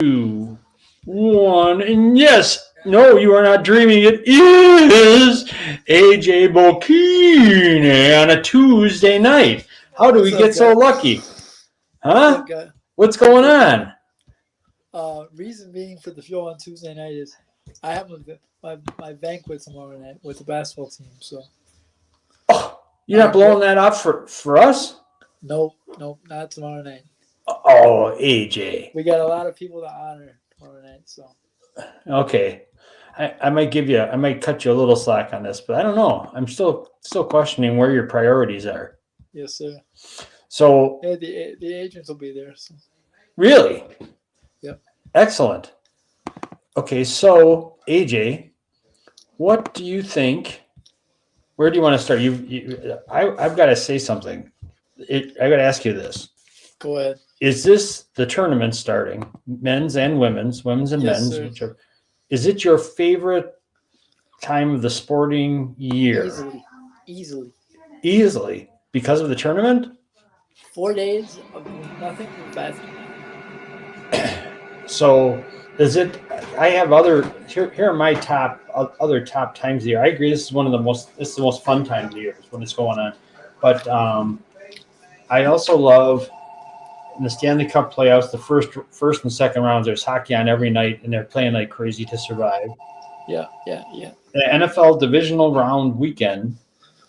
Two, one, and yes, no, you are not dreaming. It is AJ Bokine on a Tuesday night. How do What's we up, get so guy? lucky? What's Huh? up, guy? What's What's going up, guy? on? Reason being for the show on Tuesday night is I have my banquet tomorrow night with the basketball team. So Oh, you're not I'm blowing put that up for us? nope, not tomorrow night. Oh, AJ. We got a lot of people to honor tomorrow night. So Okay. I might give you I might cut you a little slack on this, but I don't know. I'm still questioning where your priorities are. yes, sir. So Yeah, the agents will be there. So really yep. excellent. Okay, so AJ, what do you think? Where do you want to start? I've got to say something. I got to ask you this: Go ahead. Is this the tournament starting, men's and women's and Yes, men's? sir. Is it your favorite time of the sporting year? Easily. Easily because of the tournament. 4 days of doing nothing but basketball. So is it? I have other here are my top other top times of the year. I agree. This is one of the most. This is the most fun time of the year is when it's going on. But I also love in the Stanley Cup playoffs, the first and second rounds. There's hockey on every night, and they're playing like crazy to survive. Yeah. The NFL divisional round weekend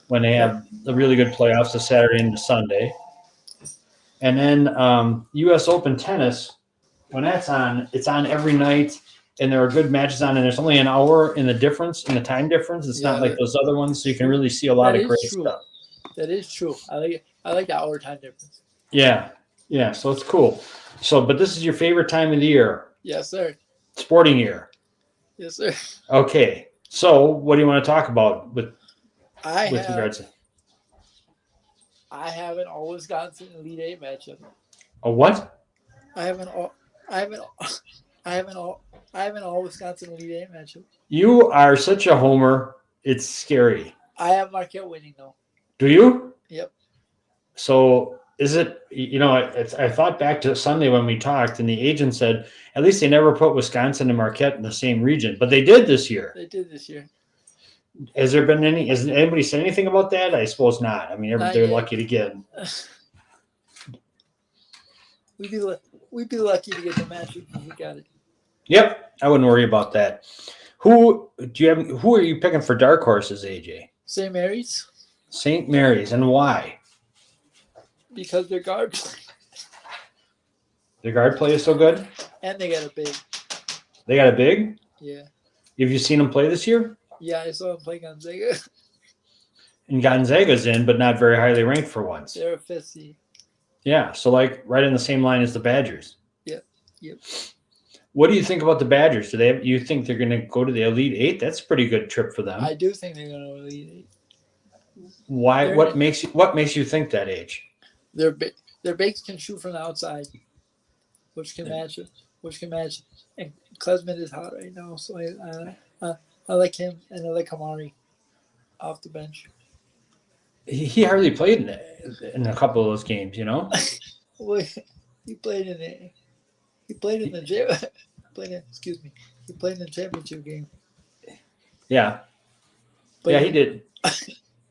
when they Yep. have the really good playoffs, the Saturday and the Sunday, and then U.S. Open tennis when that's on. It's on every night, and there are good matches on, and there's only an hour in the difference in the time difference. It's not Yeah. like those other ones, so you can really see a lot That of is great true. stuff. That is true. I like it. I like the hour time difference. Yeah. So it's cool. So, but this is your favorite time of the year, Yes, sir. sporting year. Yes, sir. Okay. So, what do you want to talk about I with have regards to I haven't always gotten to an Elite Eight matchup. a what? I haven't all I haven't I haven't all I haven't always gotten to an Elite Eight matchup. You are such a homer. It's scary. I have Marquette winning though. Do you? Yep. So, is it? I thought back to Sunday when we talked, and the agent said at least they never put Wisconsin and Marquette in the same region, but they did this year. They did this year. Has there been any? Has anybody said anything about that? I suppose not. I mean, Not they're yet. lucky to get. We'd be lucky to get the matchup if we got it. Yep, I wouldn't worry about that. Who do you have? Who are you picking for dark horses, AJ? St. Mary's St. Mary's, and why? because they're guard Their guard play is so good. and they got a big. They got a big. Yeah. Have you seen them play this year? Yeah, I saw them play Gonzaga. And Gonzaga's in, but not very highly ranked for once. They're a fifth seed. Yeah, so like right in the same line as the Badgers. Yep. What do you think about the Badgers? You think they're going to go to the Elite Eight? That's a pretty good trip for them. I do think they're going to Elite Eight. Why? They're- What makes you think that, age? Their bigs can shoot from the outside, which can match it. And Klesman is hot right now, so I like him, and I like Kamari off the bench. He hardly played in a couple of those games, you know. Well, he played in the He played in the He played in the championship game. Yeah, But yeah, he did.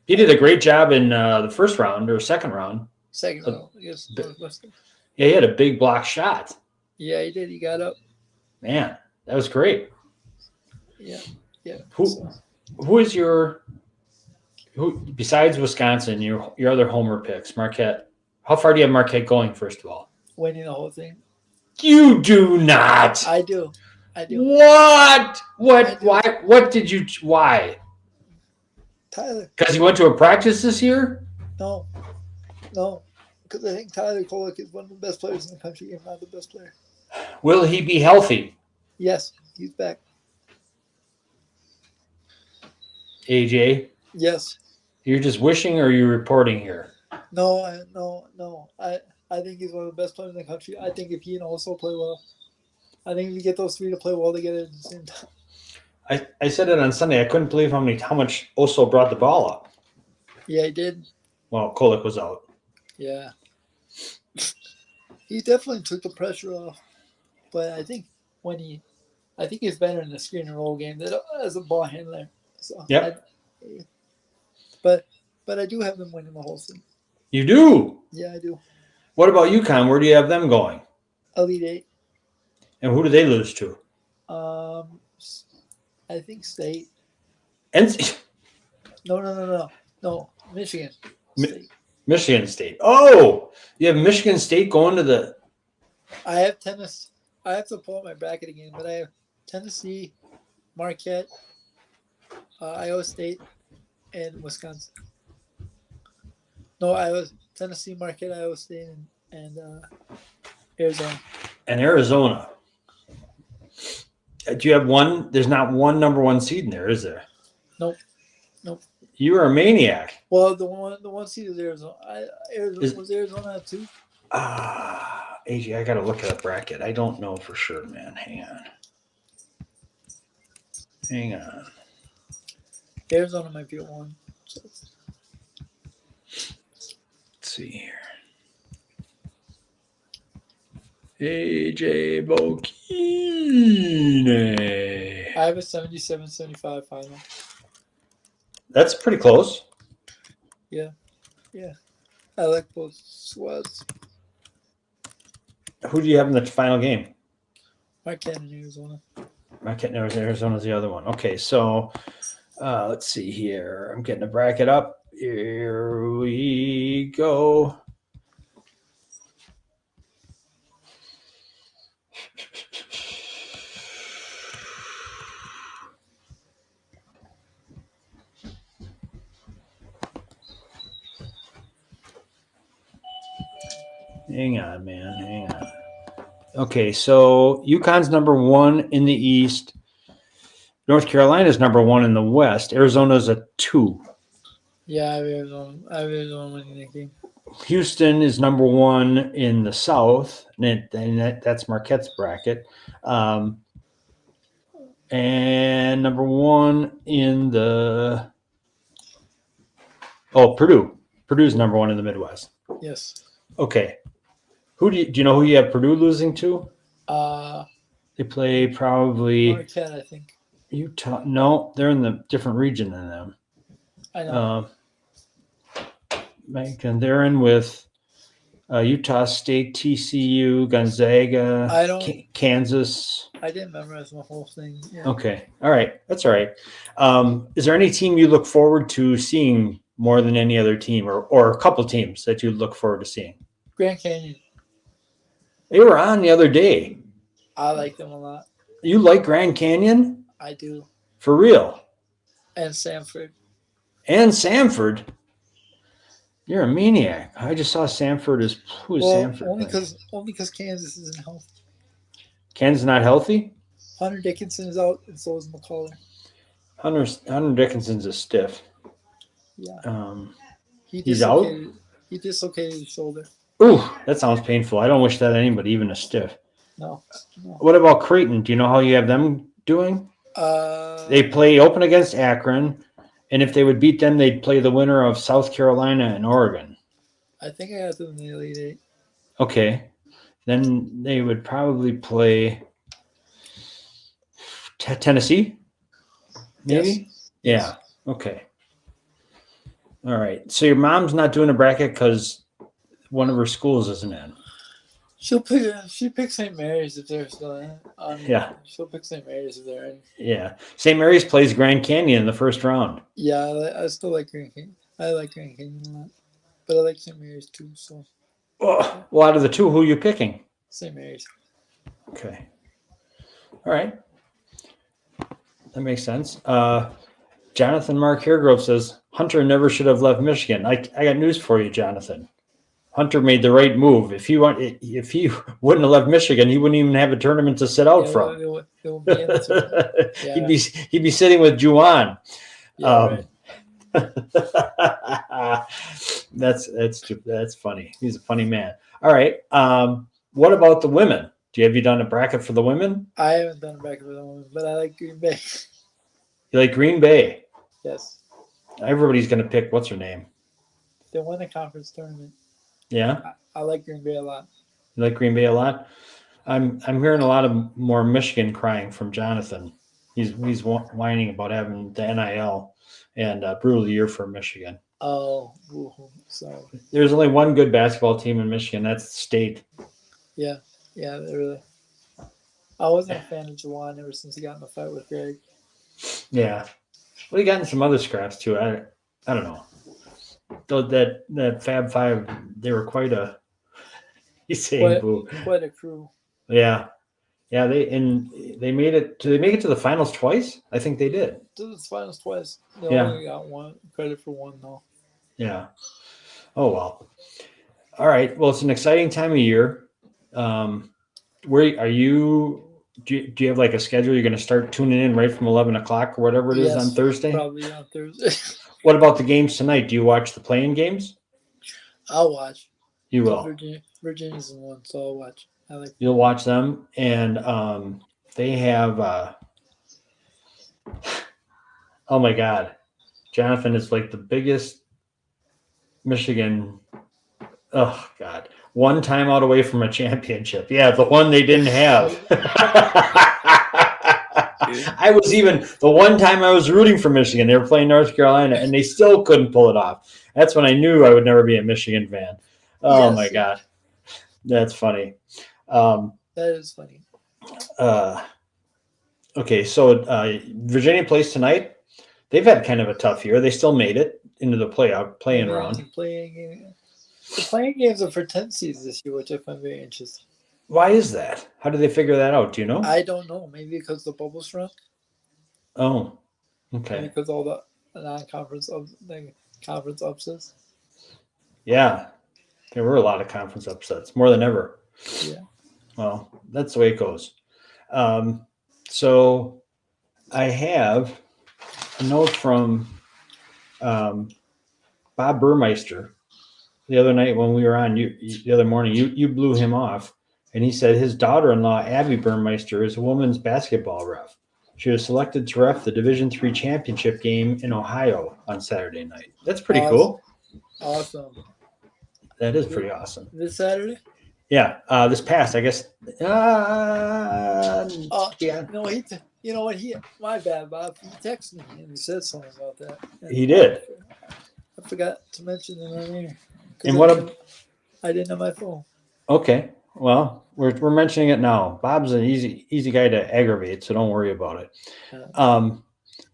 He did a great job in the first round or second round. Second round, I guess. Northwestern. Yeah, he had a big block shot. Yeah, he did. He got up. Man, that was great. Yeah. Who is your besides Wisconsin? Your other homer picks, Marquette. How far do you have Marquette going? First of all, Winning the whole thing. you do not. I do. What? What? I do. Why? What did you? Why? Tyler. Because you went to a practice this year? No. Because I think Tyler Kolek is one of the best players in the country, if not the best player. Will he be healthy? Yes, he's back. AJ, Yes. you're just wishing, or you're reporting here? No. I think he's one of the best players in the country. I think if he and also play well, I think if you get those three to play well together at the same time. I said it on Sunday. I couldn't believe how much Oso brought the ball up. Yeah, he did. Well, Kolek was out. Yeah. He definitely took the pressure off. But I think when he, I think he's better in the screen and roll game than as a ball handler. So Yep. but I do have them winning the whole thing. You do. Yeah, I do. What about UConn? Where do you have them going? Elite Eight. And who do they lose to? I think State. NC No. Michigan State. Michigan State. Oh, you have Michigan State going to the. I have Tennessee. I have to pull up my bracket again, but I have Tennessee, Marquette, Iowa State, and Wisconsin. No, Tennessee, Marquette, Iowa State, and Arizona. And Arizona. Do you have one? There's not one number one seed in there, is there? Nope. You are a maniac. Well, the one seed is Arizona. Was Arizona too? AJ, I gotta look at a bracket. I don't know for sure, man. Hang on. Arizona might be a one. So. Let's see here. AJ Bokine. I have a 77-75 final. That's pretty close. Yeah. I like both squads. Who do you have in the final game? Marquette and Arizona. Marquette and Arizona's the other one. Okay, so let's see here. I'm getting a bracket up. Here we go. Hang on, man. Hang on. Okay, so UConn's number one in the East. North Carolina's number one in the West. Arizona's a 2. Yeah, I have Arizona winning that game. Houston is number one in the South, and that's Marquette's bracket. And number one in the Purdue. Purdue's number one in the Midwest. Yes. Okay. Do you know who you have Purdue losing to? They play probably Marquette, I think. Utah. No, they're in the different region than them. I know. And they're in with Utah State, TCU, Gonzaga, Kansas. I didn't memorize the whole thing. Yeah. Okay. All right. That's all right. Is there any team you look forward to seeing more than any other team, or a couple teams that you look forward to seeing? Grand Canyon. They were on the other day. I like them a lot. You like Grand Canyon? I do. For real? And Samford. And Samford? You're a maniac. I just saw Samford as who's Samford? Only because Kansas isn't healthy. Kansas not healthy? Hunter Dickinson is out, and so is McCullough. Hunter Dickinson's a stiff. Yeah. He's out? He dislocated his shoulder. Ooh, that sounds painful. I don't wish that on anybody, even a stiff. No. What about Creighton? Do you know how you have them doing? They play open against Akron, and if they would beat them, they'd play the winner of South Carolina and Oregon. I think I got them in the Elite Eight. Okay. Then they would probably play Tennessee? Maybe? Yes. Yeah. Okay. All right. So your mom's not doing a bracket because one of her schools isn't in. She picks St. Mary's if they're still in. Yeah. She'll pick St. Mary's if they're in. Yeah. St. Mary's plays Grand Canyon in the first round. Yeah, I still like Grand Canyon. I like Grand Canyon a lot. But I like St. Mary's too, so. Oh, well, out of the two, who are you picking? St. Mary's. Okay. All right. That makes sense. Jonathan Mark Hairgrove says, Hunter never should have left Michigan. I got news for you, Jonathan. Hunter made the right move. If he wouldn't have left Michigan, he wouldn't even have a tournament to sit out from. Yeah. He'd be sitting with Juwan. Yeah, right. That's funny. He's a funny man. All right. What about the women? Have you done a bracket for the women? I haven't done a bracket for the women, but I like Green Bay. You like Green Bay? Yes. Everybody's going to pick what's her name. They won the conference tournament. Yeah. I like Green Bay a lot. You like Green Bay a lot? I'm hearing a lot of more Michigan crying from Jonathan. He's whining about having the NIL and brutal year for Michigan. Oh, so There's only one good basketball team in Michigan. That's State. yeah, they really. I wasn't a fan of Juwan ever since he got in the fight with Greg. Yeah. Well, he got in some other scraps too. I don't know. Though that Fab Five, they were quite a. He's saying boo. Quite a crew. Yeah. Yeah, they made it. Did they make it to the finals twice? I think they did. To the finals twice. They Yeah. only got one credit for one though. Yeah. Oh well. All right. Well, it's an exciting time of year. Where are you? Do you have like a schedule? You're going to start tuning in right from 11 o'clock or whatever it is on Thursday. Probably on Thursday. What about the games tonight? Do you watch the playing games? I'll watch. You will. Virginia's in one, so I'll watch. You'll watch them, and they have. Oh my God, Jonathan is like the biggest Michigan. Oh God, one timeout away from a championship. Yeah, the one they didn't have. I was even the one time I was rooting for Michigan. They were playing North Carolina, and they still couldn't pull it off. That's when I knew I would never be a Michigan fan. Oh my God, that's funny. That is funny. Okay, so Virginia plays tonight. They've had kind of a tough year. They still made it into the playing round. The playing games are for 10 seeds this year, which I find very interesting. Why is that? How did they figure that out? Do you know? I don't know. Maybe because the bubble shrunk. Oh, okay. Maybe because all the non-conference conference upsets. Yeah, there were a lot of conference upsets, more than ever. Yeah. Well, that's the way it goes. So I have a note from Bob Burmeister the other night when we were on. The other morning, you blew him off, and he said his daughter-in-law Abby Burmeister is a women's basketball ref. She was selected to ref the Division III championship game in Ohio on Saturday night. That's pretty cool. Awesome. That is pretty awesome. This Saturday? Yeah, this past, I guess. Yeah. You know what? My bad, Bob. He texted me and he said something about that. He did. I forgot to mention it on here. And I didn't have my phone. Okay. Well, we're mentioning it now. Bob's an easy guy to aggravate, so don't worry about it.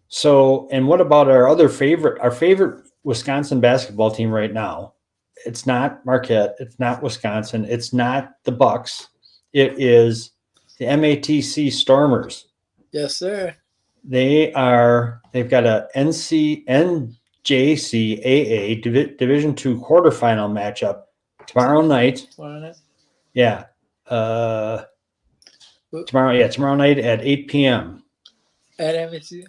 So, and what about our favorite Wisconsin basketball team right now? It's not Marquette. It's not Wisconsin. It's not the Bucks. It is the MATC Stormers. Yes, sir. They've got a NJCAA Division II quarterfinal matchup tomorrow night. Yeah. Tomorrow night at 8 p.m. At MATC.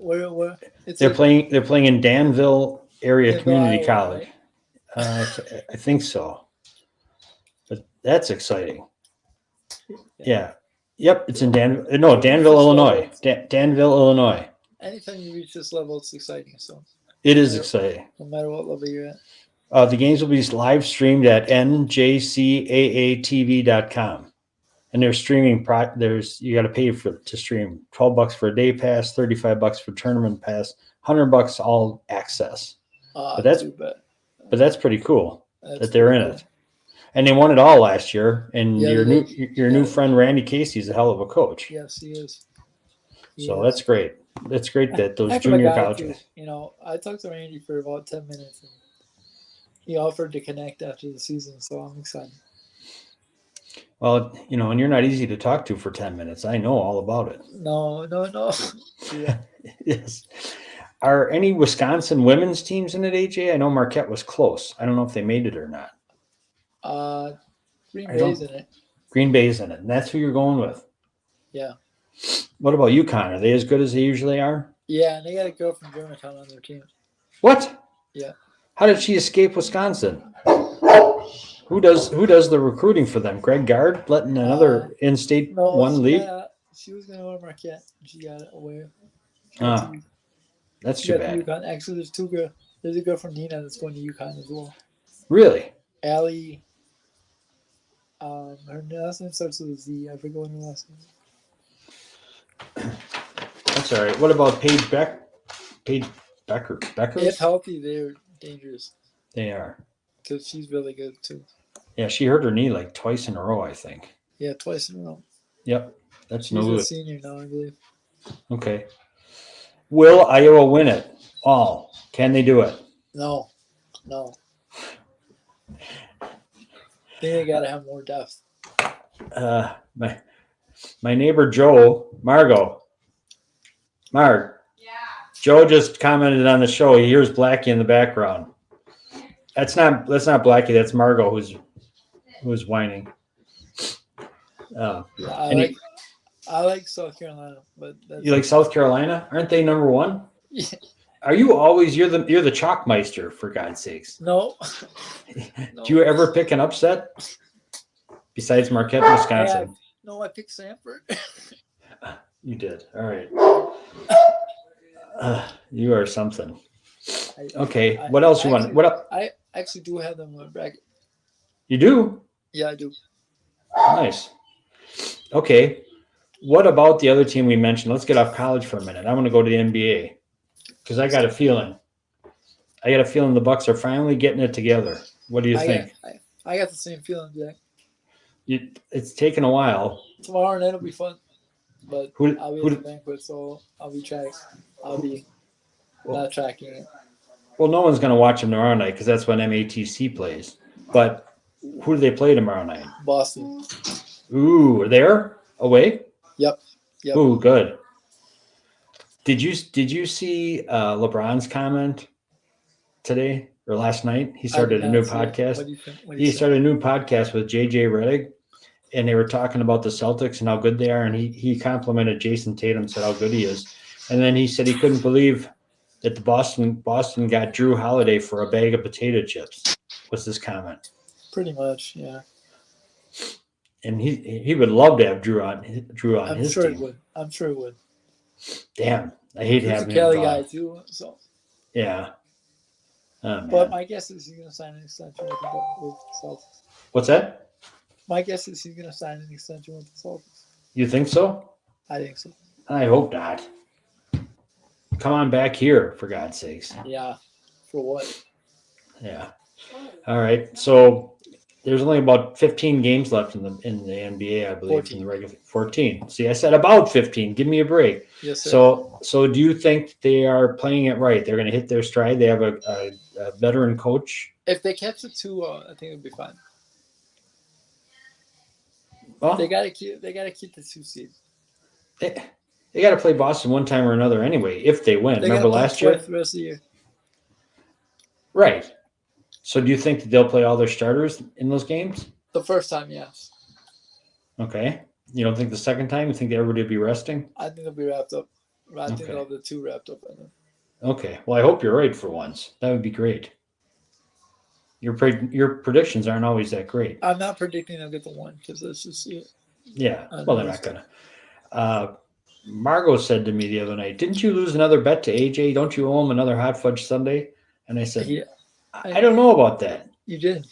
Where? They're playing in Danville Area Community College. Right? I think so. But that's exciting. Yeah. Yep, it's in Danville, Illinois. Danville, Illinois. Anytime you reach this level, it's exciting. So it is exciting. No matter what level you're at. The games will be live streamed at njcaatv.com. And they're streaming. You got to pay to stream. $12 for a day pass, $35 for tournament pass, $100 all access. But that's pretty cool that they're in it. And they won it all last year. And your new friend Randy Casey is a hell of a coach. Yes, he is. That's great. That's great that those junior colleges. I talked to Randy for about 10 minutes. And he offered to connect after the season, so I'm excited. Well, and you're not easy to talk to for 10 minutes. I know all about it. No. Yeah. Yes. Are any Wisconsin women's teams in it, AJ? I know Marquette was close. I don't know if they made it or not. Green Bay's in it. Green Bay's in it, and that's who you're going with. Yeah. What about UConn? Are they as good as they usually are? Yeah, and they got a girl from Germantown on their team. What? Yeah. How did she escape Wisconsin? Who does the recruiting for them? Greg Gard letting another in-state one leave? She was going to go to Marquette. She got it away. That's too bad. UConn. Actually, there's two girls. There's a girl from Neenah that's going to UConn as well. Really? Allie. Her last name starts with a Z. I forget what her last name. That's all right. What about Paige Becker? If Beckers? healthy, they're dangerous They are. because she's really good too. Yeah, she hurt her knee like twice in a row, I think. Yeah, twice in a row. Yep. That's no She's a good. senior now, I believe. Okay. Will Iowa win it all? Can they do it? No. I think they got to have more depth. My neighbor Joe, Marg. Yeah. Joe just commented on the show. He hears Blackie in the background. That's not Blackie. That's Margot who's whining. I like South Carolina, but that's You like South Carolina? Aren't they number one? Yeah. Are you always you're the chalkmeister for God's sakes? No. Do you ever pick an upset besides Marquette, Wisconsin? I picked Sanford. You did. All right. You are something. Okay. What else you want? What up? I actually do have them in my bracket. You do? Yeah, I do. Nice. Okay. What about the other team we mentioned? Let's get off college for a minute. I want to go to the NBA because I got a feeling. The Bucks are finally getting it together. What do you think? I got the same feeling, Jack. It's taken a while. Tomorrow night will be fun, but Who- I'll be who- at the banquet, so I'll be not tracking it. Well, no one's going to watch them tomorrow night because that's when MATC plays. But who do they play tomorrow night? Boston. Ooh, there away. Yep. Ooh, good. Did you see LeBron's comment today or last night? He started a new podcast. What do you think? He started a new podcast with JJ Redick, and they were talking about the Celtics and how good they are. And he complimented Jason Tatum, said how good he is, and then he said he couldn't believe that the Boston got Drew Holiday for a bag of potato chips. Was his comment? Pretty much, yeah. And he would love to have Drew on his team. I'm sure it would. Damn, I hate having him. He's a Kelly guy too, so. Yeah. Oh, but my guess is he's going to sign an extension with the Celtics. What's that? My guess is he's going to sign an extension with the Celtics. You think so? I think so. I hope not. Come on back here, for God's sakes. Yeah. For what? Yeah. All right. So there's only about 15 games left in the NBA, I believe, 14. in the regular 14. See, I said about 15. Give me a break. Yes, sir. So do you think they are playing it right? They're going to hit their stride. They have a veteran coach. If they catch the 2, I think it'll be fine. Well, they got to keep the 2 seed. They got to play Boston one time or another anyway if they win. Remember last year? The rest of the year. Right. So do you think that they'll play all their starters in those games? The first time, yes. Okay. You don't think the second time? You think everybody will be resting? I think they'll be wrapped up. I think they'll have the 2 wrapped up by then. Okay. Well, I hope you're right for once. That would be great. Your predictions aren't always that great. I'm not predicting they'll get the 1 because let's just see it. Yeah. Well, they're not going to. Margot said to me the other night, "Didn't you lose another bet to AJ? Don't you owe him another hot fudge sundae?" And I said, Yeah. I don't know about that. You did.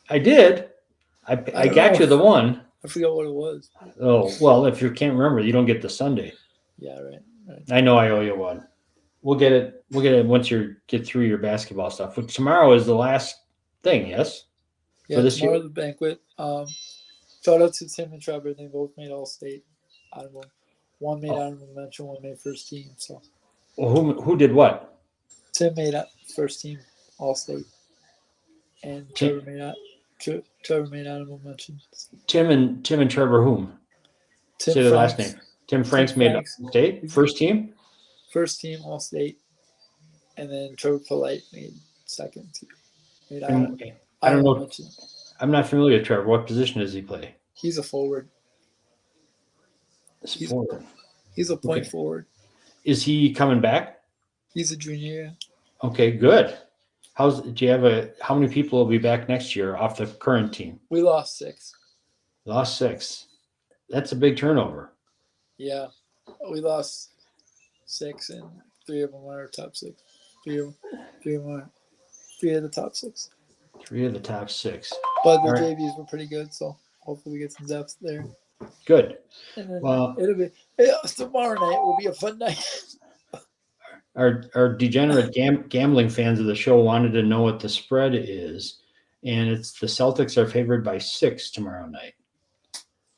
I did. I got you the one. I forgot what it was. Oh, well, if you can't remember, you don't get the sundae. Yeah, right. I know I owe you one. We'll get it once you get through your basketball stuff. But tomorrow is the last thing, yes? Yeah, for this tomorrow year? the banquet. Shout out to Tim and Trevor. They both made All-State. One made honorable mention, one made first team. So. Well, who did what? Tim made first team All-State, and Trevor made honorable mention. Tim and Trevor whom? Tim Say their Franks. last name. Tim Franks made All-State first team. First team All-State, and then Trevor Polite made second team. I don't know. I'm not familiar with Trevor. What position does he play? He's a forward. Forward. He's a point forward. Is he coming back? He's a junior. Okay, good. How many people will be back next year off the current team? We lost 6. Lost 6. That's a big turnover. Yeah, we lost 6, and 3 of them are our top 6. 3 of the top 6. 3 of the top 6. But the JVs were pretty good, so Hopefully, we get some depth there. Good. And then Well, tomorrow night will be a fun night. our degenerate gambling fans of the show wanted to know what the spread is, and it's the Celtics are favored by 6 tomorrow night.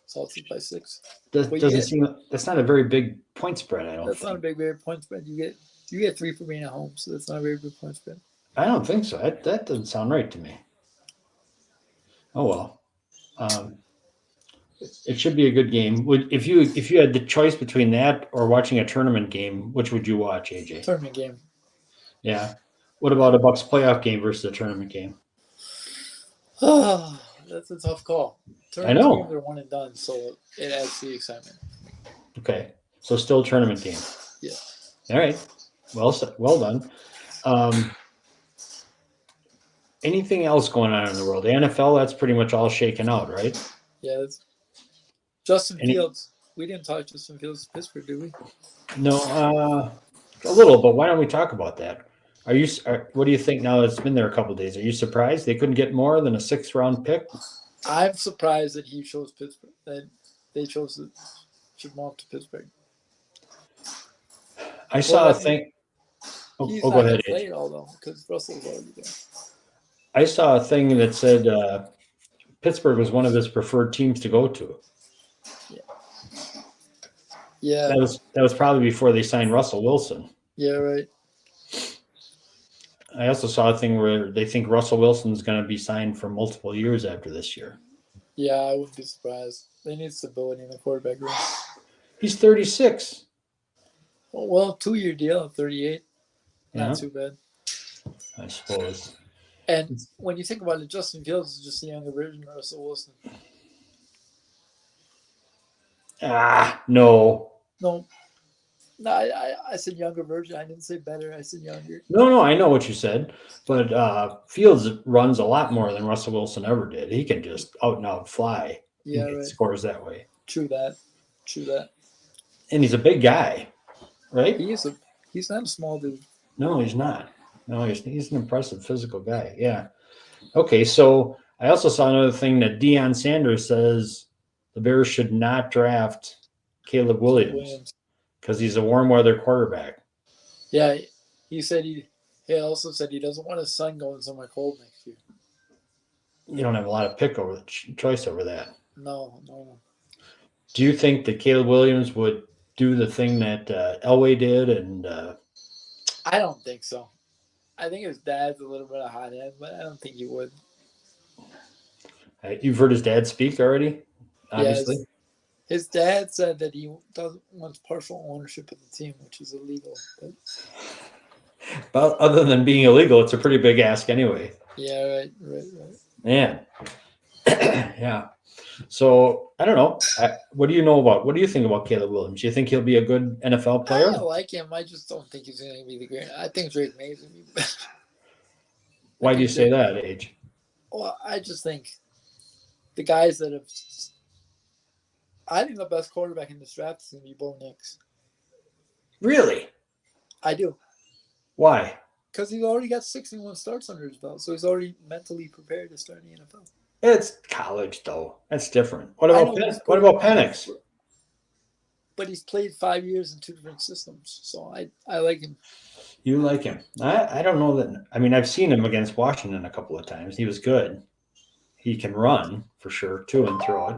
Celtics by 6. Doesn't seem that's not a very big point spread. I don't. That's think. not a very point spread. You get 3 for being at home, so that's not a very big point spread. I don't think so. That doesn't sound right to me. Oh well. It should be a good game. If you had the choice between that or watching a tournament game, which would you watch, AJ? Tournament game. Yeah. What about a Bucks playoff game versus a tournament game? That's a tough call. Tournament games are one and done, so it adds to the excitement. Okay, so still tournament game. Yeah. All right. Well done. Anything else going on in the world? The NFL, that's pretty much all shaken out, right? Yeah. Justin Fields. We didn't talk Justin Fields to Pittsburgh, did we? No, a little, but why don't we talk about that? What do you think now that it's been there a couple of days? Are you surprised they couldn't get more than a 6th-round pick? I'm surprised that he chose Pittsburgh. That they chose to ship him off to Pittsburgh. I saw a thing. He's not going to play it all though, because Russell's already there. I saw a thing that said Pittsburgh was one of his preferred teams to go to. Yeah. That was probably before they signed Russell Wilson. Yeah, right. I also saw a thing where they think Russell Wilson's going to be signed for multiple years after this year. Yeah, I wouldn't be surprised. They need stability in the quarterback room. He's 36. Well, 2-year deal at 38. Not too bad. I suppose. And when you think about it, Justin Fields is just a younger version of Russell Wilson. No. No, I said younger version. I didn't say better. I said younger. No, I know what you said. But Fields runs a lot more than Russell Wilson ever did. He can just out and out fly. Yeah, and right. Scores that way. True that. And he's a big guy, right? He's not a small dude. No, he's not. No, he's an impressive physical guy. Yeah. Okay, so I also saw another thing that Deion Sanders says the Bears should not draft Caleb Williams because he's a warm weather quarterback. Yeah, he also said he doesn't want his son going somewhere cold next year. You don't have a lot of choice over that. No. Do you think that Caleb Williams would do the thing that Elway did? And I don't think so. I think his dad's a little bit of hot head, but I don't think he would. You've heard his dad speak already, obviously. Yes. His dad said that he wants partial ownership of the team, which is illegal. But other than being illegal, it's a pretty big ask anyway. Yeah, right. Man. Yeah. So I don't know. What do you think about Caleb Williams? Do you think he'll be a good NFL player? I like him. I just don't think he's going to be the great. I think Drake May is going to be better. Why do you say that, Age? Well, I just think the guys that have. I think the best quarterback in this draft is going to be Bo Nix. Really? I do. Why? Because he's already got 61 starts under his belt, so he's already mentally prepared to start in the NFL. It's college, though. That's different. What about Penix? But he's played 5 years in 2 different systems, so I like him. You like him? I don't know that. I mean, I've seen him against Washington a couple of times. He was good. He can run for sure too and throw it,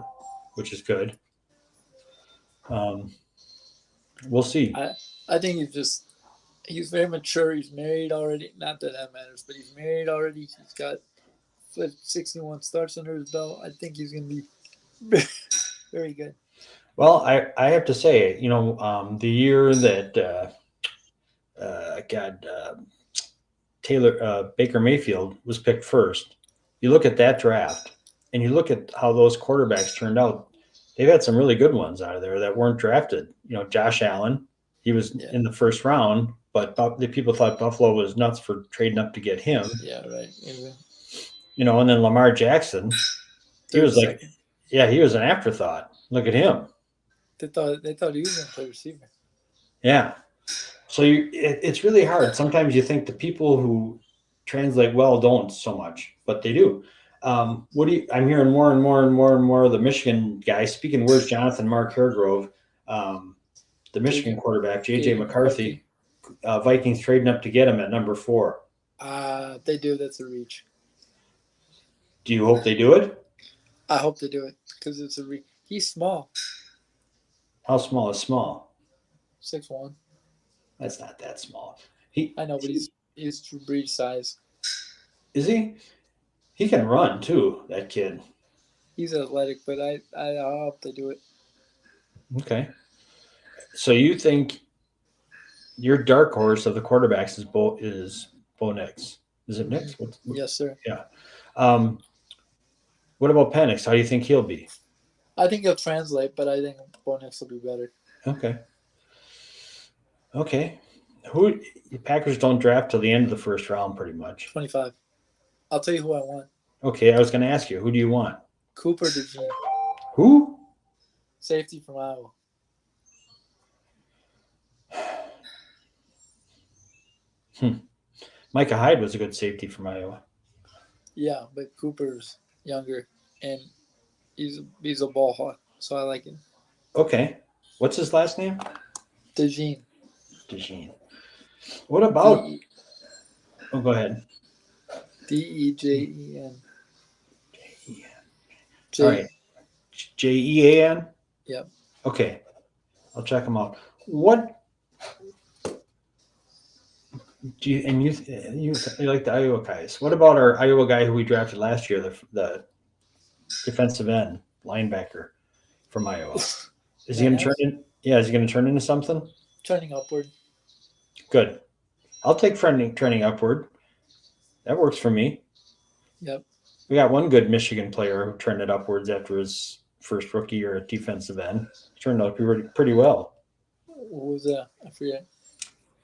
which is good. We'll see. I think he's very mature. He's married already. Not that matters, but he's married already. He's got 61 starts under his belt. I think he's going to be very, very good. Well, I have to say, the year that Baker Mayfield was picked first, you look at that draft and you look at how those quarterbacks turned out. They've had some really good ones out of there that weren't drafted. Josh Allen, he was in the first round, but the people thought Buffalo was nuts for trading up to get him. Yeah, right. And then Lamar Jackson, he was he was an afterthought. Look at him. They thought he was going to play receiver. Yeah. So it's really hard. Sometimes you think the people who translate well don't so much, but they do. What do you? I'm hearing more and more and more and more of the Michigan guys speaking words. Jonathan Mark Haregrove, um, the Michigan quarterback, JJ McCarthy. Vikings trading up to get him at number 4. They do. That's a reach. Do you hope they do it? I hope they do it because it's a reach. He's small, How small is small? 6'1". That's not that small. I know, but he's Drew Brees size. Is he? He can run too. That kid. He's athletic, but I hope they do it. Okay. So you think your dark horse of the quarterbacks is Bo Nix? Is it Nix? Yes, sir. Yeah. Um, what about Penix? How do you think he'll be? I think he'll translate, but I think Bo Nix will be better. Okay. Okay. Who Packers don't draft till the end of the first round, pretty much. 25. I'll tell you who I want. Okay, I was going to ask you, who do you want? Cooper DeJean, Who? safety from Iowa. Micah Hyde was a good safety from Iowa. Yeah, but Cooper's younger, and he's a ball hawk, so I like him. Okay. What's his last name? DeJean. DeJean. What about? Oh, go ahead. DEJEN. All right. JEAN? Yep. Okay. I'll check him out. What do you and you like the Iowa guys? What about our Iowa guy who we drafted last year, the defensive end linebacker from Iowa? Is he going to turn in? Yeah, is he going to turn into something? Turning upward. Good. I'll take trending upward. That works for me. Yep. We got one good Michigan player who turned it upwards after his first rookie year at defensive end. Turned out pretty well. Who was that? I forget.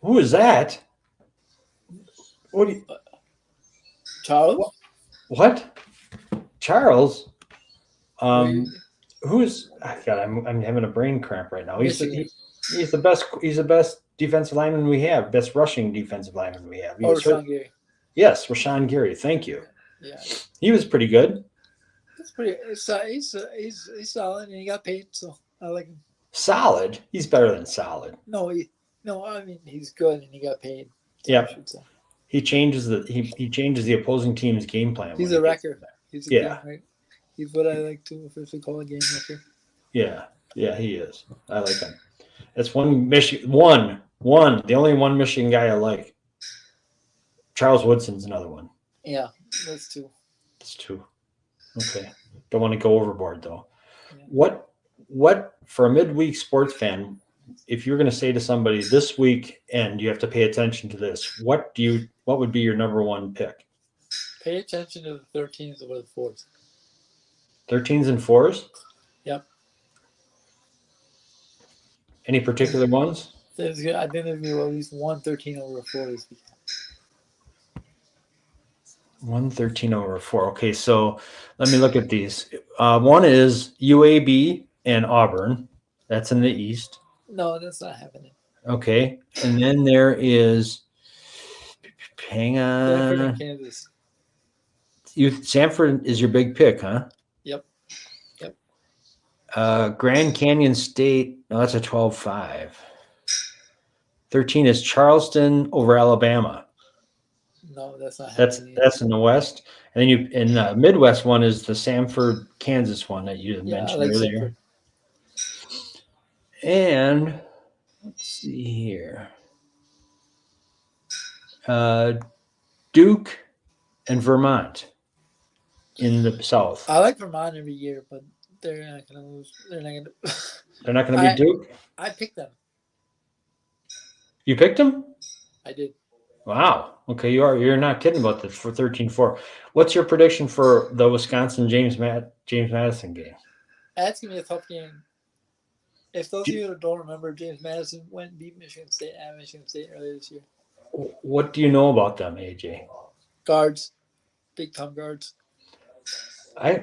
Who is that? What? Do you, Charles? what? Charles? Who's? God, I'm having a brain cramp right now. He's the best. He's the best defensive lineman we have. Best rushing defensive lineman we have. Rashawn Gary. Yes, Rashawn Gary. Thank you. Yeah. He was pretty good. That's pretty. He's solid, and he got paid, so I like him. Solid. He's better than solid. No, I mean he's good, and he got paid. Yeah. He changes the opposing team's game plan. He's a wrecker. He's a game, right? He's what I like to officially call a game wrecker. Yeah, he is. I like him. That's one Michigan. The only one Michigan guy I like. Charles Woodson's another one. Yeah, that's two. That's two. Okay. Don't want to go overboard though. Yeah. What for a midweek sports fan? If you're going to say to somebody this week and you have to pay attention to this, what would be your number one pick? Pay attention to the 13s over the 4s. 13s and 4s? Yep. Any particular ones? I think there's going to be at least 113 over a 4 this week. 113 over a 4. Okay, so let me look at these. One is UAB and Auburn. That's in the East. No, that's not happening. Okay, and then there is. Hang on. Stanford and Kansas. Sanford is your big pick, huh? Yep. Grand Canyon State. No, that's a 12-5. 13 is Charleston over Alabama. No, that's not happening. That's in the West, and then in the Midwest one is the Sanford, Kansas one that you mentioned earlier. Sanford. And let's see here. Duke and Vermont in the South. I like Vermont every year, but they're not going to lose. They're not going to beat Duke? I picked them. You picked them? I did. Wow. Okay, you're not kidding about this for 13-4. What's your prediction for the Wisconsin James Madison game? That's going to be a tough game. If those of you who don't remember, James Madison went and beat Michigan State at Michigan State earlier this year. What do you know about them, AJ? Guards. Big time guards.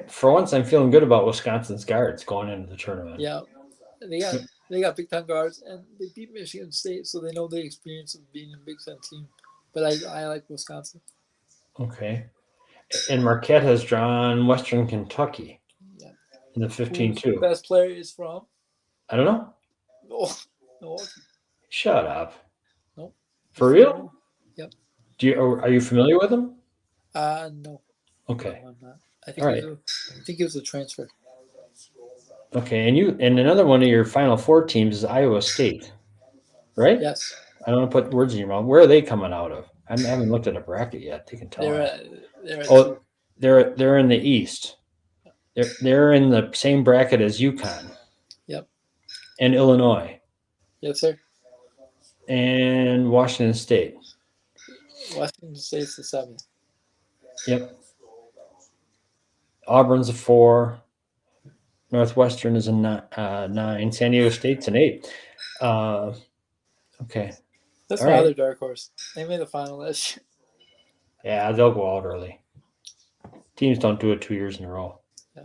For once, I'm feeling good about Wisconsin's guards going into the tournament. Yeah. They got big time guards, and they beat Michigan State, so they know the experience of being a Big Ten team. But I like Wisconsin. Okay. And Marquette has drawn Western Kentucky Yeah. in the Who's 15-2. the best player is from? I don't know. No. Shut up. Nope. For real? Yep. Are you familiar with him? No. Okay. No, I'm not. All right. I think it was a transfer. Okay. And another one of your Final Four teams is Iowa State, right? Yes. I don't want to put words in your mouth. Where are they coming out of? I haven't looked at a bracket yet. They can tell They're us. they're at Oh, two. they're in the East. They're in the same bracket as UConn. Yep. And Illinois Yes, sir. and Washington State. Washington State's the 7th. Yep. Auburn's a 4. Northwestern is a 9. San Diego State's an 8. Okay. That's All my right. other dark horse. They made the final last year. Yeah, they'll go out early. Teams don't do it 2 years in a row. Yeah.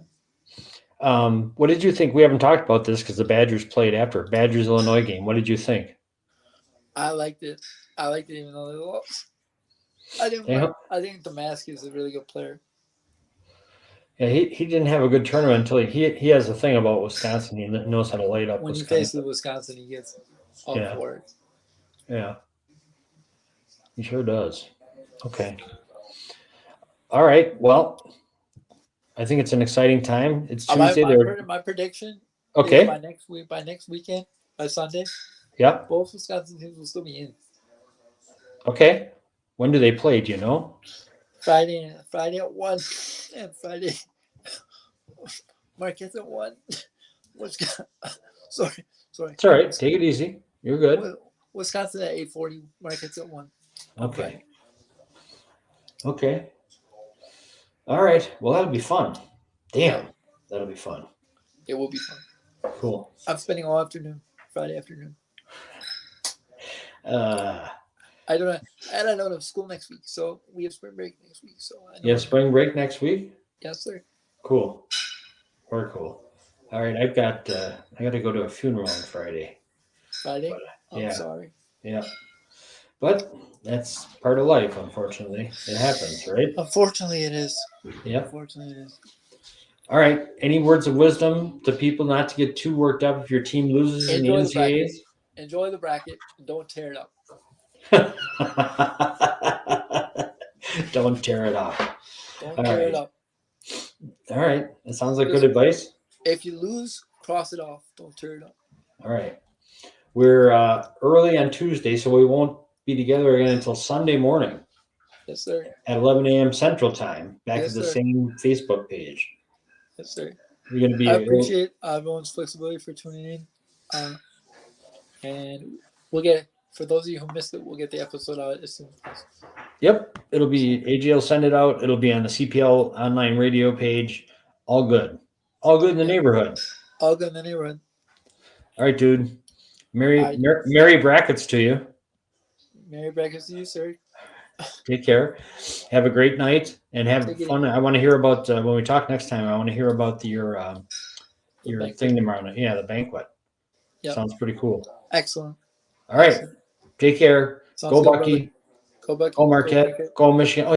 What did you think? We haven't talked about this because the Badgers played after Badgers Illinois game. What did you think? I liked it. I liked it even though they lost. I think Damask is a really good player. Yeah, he didn't have a good tournament until he has a thing about Wisconsin. He knows how to light up When he Wisconsin. faces Wisconsin, he gets all for it. Yeah. He sure does. Okay. All right. Well, I think it's an exciting time. It's Tuesday. My prediction okay. is by next weekend, by Sunday, yeah, both Wisconsin teams will still be in. Okay. When do they play? Do you know? Friday at 1 and Friday Marquette's at 1. Sorry. It's all right. Take it easy. You're good. Wisconsin at 8:40, Marquette's at 1. Okay. Okay. All right. Well, that'll be fun. Damn. That'll be fun. It will be fun. Cool. I'm spending all afternoon, Friday afternoon. I don't have school next week, so we have spring break next week. So you have spring break next week? Yes, sir. Cool. Very cool. All right, I got to go to a funeral on Friday. Friday? I'm sorry. Yeah. But that's part of life, unfortunately. It happens, right? Unfortunately, it is. Yeah. Unfortunately, it is. All right. Any words of wisdom to people not to get too worked up if your team loses in the NCAAs? Enjoy the bracket and don't tear it up. Don't tear it up. Don't tear it up. All right. That sounds like good advice. If you lose, cross it off. Don't tear it up. All right. We're early on Tuesday, so we won't be together again until Sunday morning. Yes, sir. At 11 a.m. Central Time, back to the same Facebook page. Yes, sir. You're going to be. I appreciate everyone's flexibility for tuning in, and we'll get. For those of you who missed it, we'll get the episode out as soon as possible. Yep, it'll be AJ will send it out. It'll be on the CPL online radio page. All good. All good in the neighborhood. All good in the neighborhood. All right, dude. Merry brackets to you. Merry brackets to you, sir. Take care. Have a great night and have fun. I want to hear about when we talk next time. I want to hear about your thing tomorrow night. Yeah, the banquet. Yep. Sounds pretty cool. Excellent. All right. Take care. Go Bucky. Go Bucky. Go Marquette. Go Michigan.